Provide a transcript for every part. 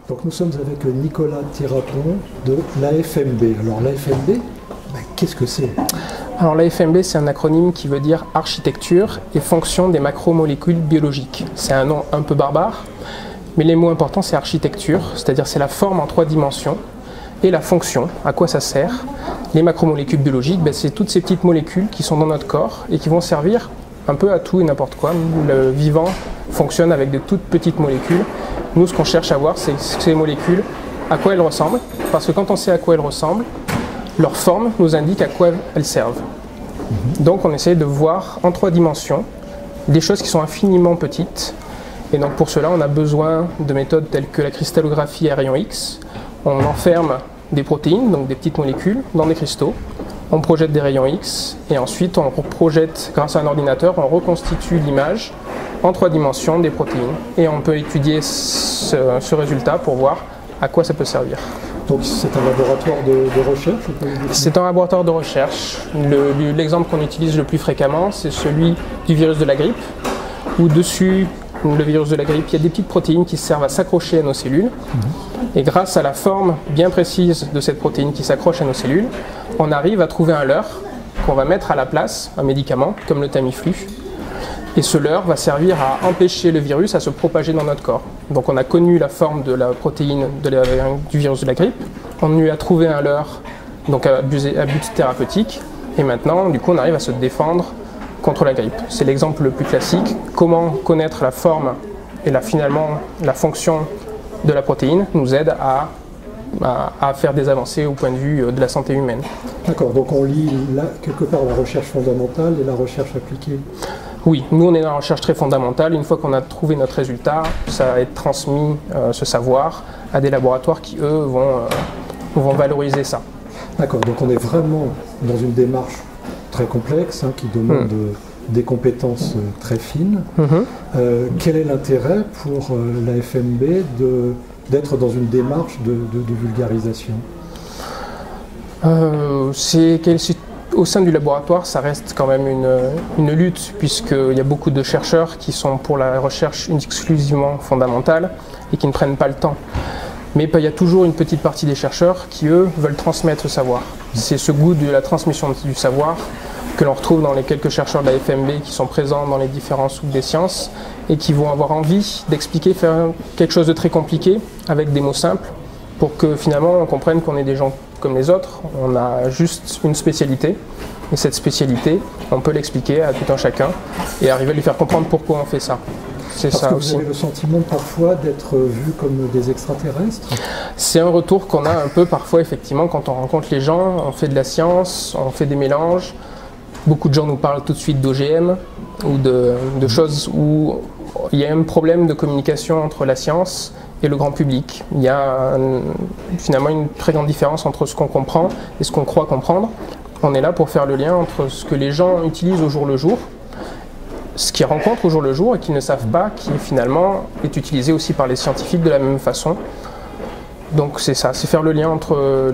Donc nous sommes avec Nicolas Thirapon de l'AFMB. Alors l'AFMB, qu'est-ce que c'est? Alors l'AFMB, c'est un acronyme qui veut dire architecture et fonction des macromolécules biologiques. C'est un nom un peu barbare, mais les mots importants c'est architecture, c'est-à-dire c'est la forme en 3 dimensions, et la fonction, à quoi ça sert. Les macromolécules biologiques, c'est toutes ces petites molécules qui sont dans notre corps et qui vont servir un peu à tout et n'importe quoi. Le vivant fonctionne avec de toutes petites molécules. Nous, ce qu'on cherche à voir, c'est ces molécules, à quoi elles ressemblent, parce que quand on sait à quoi elles ressemblent, leur forme nous indique à quoi elles servent. Donc on essaie de voir en 3 dimensions des choses qui sont infiniment petites. Et donc pour cela, on a besoin de méthodes telles que la cristallographie à rayon X. On enferme des protéines, donc des petites molécules, dans des cristaux. On projette des rayons X et ensuite on projette, grâce à un ordinateur, on reconstitue l'image en 3 dimensions des protéines. Et on peut étudier ce résultat pour voir à quoi ça peut servir. Donc c'est un laboratoire de recherche? C'est un laboratoire de recherche. L'exemple qu'on utilise le plus fréquemment, c'est celui du virus de la grippe, où dessus, le virus de la grippe, il y a des petites protéines qui servent à s'accrocher à nos cellules. Et grâce à la forme bien précise de cette protéine qui s'accroche à nos cellules, on arrive à trouver un leurre qu'on va mettre à la place, un médicament, comme le Tamiflu. Et ce leurre va servir à empêcher le virus à se propager dans notre corps. Donc on a connu la forme de la protéine du virus de la grippe, on lui a trouvé un leurre donc à but thérapeutique, et maintenant du coup on arrive à se défendre contre la grippe. C'est l'exemple le plus classique. Comment connaître la forme et finalement la fonction de la protéine nous aide à faire des avancées au point de vue de la santé humaine. D'accord, donc on lie là quelque part la recherche fondamentale et la recherche appliquée. Oui, nous on est dans la recherche très fondamentale. Une fois qu'on a trouvé notre résultat, ça va être transmis, ce savoir, à des laboratoires qui eux vont valoriser ça. D'accord, donc on est vraiment dans une démarche très complexe qui demande des compétences très fines. Quel est l'intérêt pour l'AFMB d'être dans une démarche de vulgarisation? Au sein du laboratoire, ça reste quand même une lutte, puisqu'il y a beaucoup de chercheurs qui sont pour la recherche exclusivement fondamentale et qui ne prennent pas le temps. Mais il y a toujours une petite partie des chercheurs qui, eux, veulent transmettre ce savoir. C'est ce goût de la transmission du savoir que l'on retrouve dans les quelques chercheurs de la FMB qui sont présents dans les différents soupes des sciences et qui vont avoir envie d'expliquer, faire quelque chose de très compliqué avec des mots simples pour que finalement on comprenne qu'on est des gens comme les autres. On a juste une spécialité et cette spécialité, on peut l'expliquer à tout un chacun et arriver à lui faire comprendre pourquoi on fait ça. C'est ça aussi. Vous avez le sentiment parfois d'être vu comme des extraterrestres? C'est un retour qu'on a un peu parfois effectivement quand on rencontre les gens, on fait de la science, on fait des mélanges. Beaucoup de gens nous parlent tout de suite d'OGM ou de choses où il y a un problème de communication entre la science et le grand public. Il y a finalement une très grande différence entre ce qu'on comprend et ce qu'on croit comprendre. On est là pour faire le lien entre ce que les gens utilisent au jour le jour, ce qu'ils rencontrent au jour le jour et qu'ils ne savent pas, qui finalement est utilisé aussi par les scientifiques de la même façon. Donc c'est ça, c'est faire le lien entre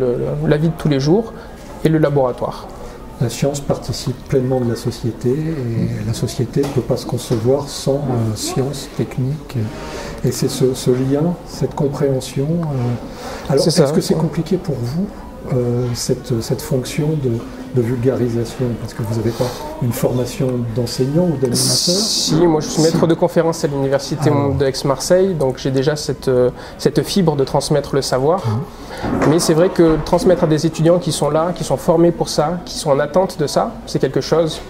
la vie de tous les jours et le laboratoire. La science participe pleinement de la société et la société ne peut pas se concevoir sans science, technique. Et c'est ce lien, cette compréhension. Alors, est-ce que c'est compliqué pour vous, cette fonction de vulgarisation? Parce que vous n'avez pas une formation d'enseignant ou d'animateur? Si, moi je suis maître de conférence à l'université de Aix-Marseille, donc j'ai déjà cette fibre de transmettre le savoir. Mais c'est vrai que transmettre à des étudiants qui sont là, qui sont formés pour ça, qui sont en attente de ça, c'est quelque chose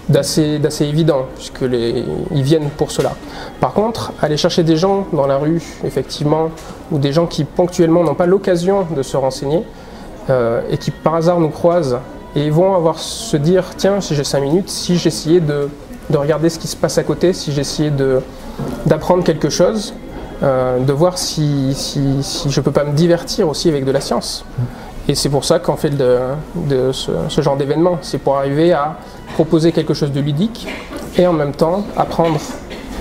d'assez évident, puisqu'ils viennent pour cela. Par contre, aller chercher des gens dans la rue, effectivement, ou des gens qui ponctuellement n'ont pas l'occasion de se renseigner, et qui par hasard nous croisent, et vont se dire, tiens, si j'ai 5 minutes, si j'essayais de regarder ce qui se passe à côté, si j'essayais d'apprendre quelque chose, de voir si je ne peux pas me divertir aussi avec de la science. Et c'est pour ça qu'on fait ce genre d'événement. C'est pour arriver à proposer quelque chose de ludique et en même temps apprendre,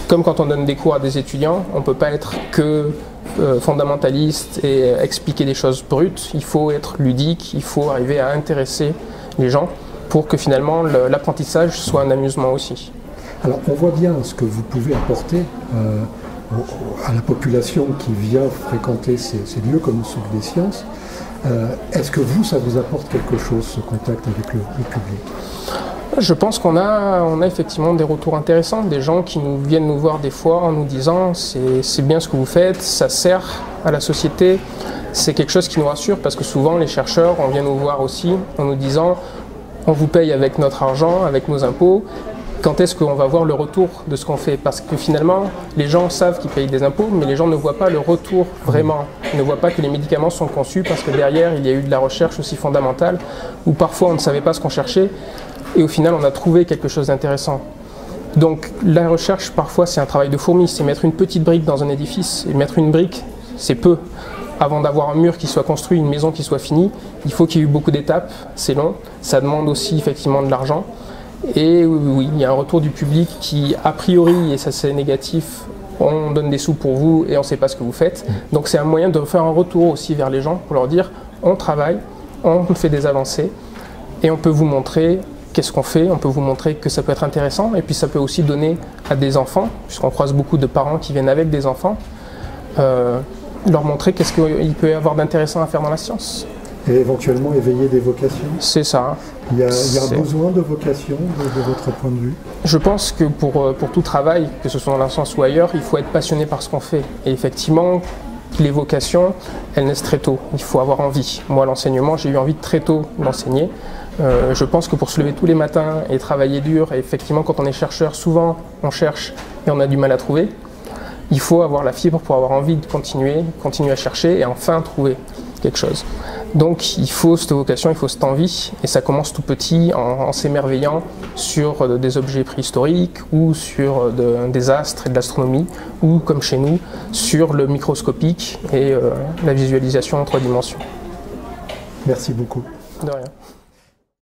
comme quand on donne des cours à des étudiants, on ne peut pas être que fondamentaliste et expliquer des choses brutes. Il faut être ludique, il faut arriver à intéresser les gens pour que finalement l'apprentissage soit un amusement aussi. Alors on voit bien ce que vous pouvez apporter à la population qui vient fréquenter ces lieux comme le Souk des Sciences. Est-ce que ça vous apporte quelque chose, ce contact avec le public? Je pense qu'on a effectivement des retours intéressants, des gens qui viennent nous voir des fois en nous disant c'est bien ce que vous faites, ça sert à la société. C'est quelque chose qui nous rassure parce que souvent les chercheurs, on vient nous voir aussi en nous disant on vous paye avec notre argent, avec nos impôts. Quand est-ce qu'on va voir le retour de ce qu'on fait? Parce que finalement, les gens savent qu'ils payent des impôts, mais les gens ne voient pas le retour vraiment. Ils ne voient pas que les médicaments sont conçus parce que derrière, il y a eu de la recherche aussi fondamentale, où parfois on ne savait pas ce qu'on cherchait, et au final, on a trouvé quelque chose d'intéressant. Donc la recherche, parfois, c'est un travail de fourmi, c'est mettre une petite brique dans un édifice, et mettre une brique, c'est peu. Avant d'avoir un mur qui soit construit, une maison qui soit finie, il faut qu'il y ait eu beaucoup d'étapes, c'est long, ça demande aussi effectivement de l'argent. Et oui, il y a un retour du public qui, a priori, et ça c'est négatif, on donne des sous pour vous et on ne sait pas ce que vous faites. Donc c'est un moyen de faire un retour aussi vers les gens pour leur dire on travaille, on fait des avancées et on peut vous montrer qu'est-ce qu'on fait, on peut vous montrer que ça peut être intéressant et puis ça peut aussi donner à des enfants, puisqu'on croise beaucoup de parents qui viennent avec des enfants, leur montrer qu'est-ce qu'il peut y avoir d'intéressant à faire dans la science. Et éventuellement éveiller des vocations. C'est ça. Il y a un besoin de vocation de votre point de vue? Je pense que pour tout travail, que ce soit dans la science ou ailleurs, il faut être passionné par ce qu'on fait. Et effectivement, les vocations, elles naissent très tôt. Il faut avoir envie. Moi, l'enseignement, j'ai eu envie très tôt d'enseigner. Je pense que pour se lever tous les matins et travailler dur, et effectivement, quand on est chercheur, souvent, on cherche et on a du mal à trouver. Il faut avoir la fibre pour avoir envie de continuer à chercher et enfin trouver quelque chose. Donc il faut cette vocation, il faut cette envie, et ça commence tout petit en s'émerveillant sur des objets préhistoriques ou sur des astres et de l'astronomie, ou comme chez nous, sur le microscopique et la visualisation en 3 dimensions. Merci beaucoup. De rien.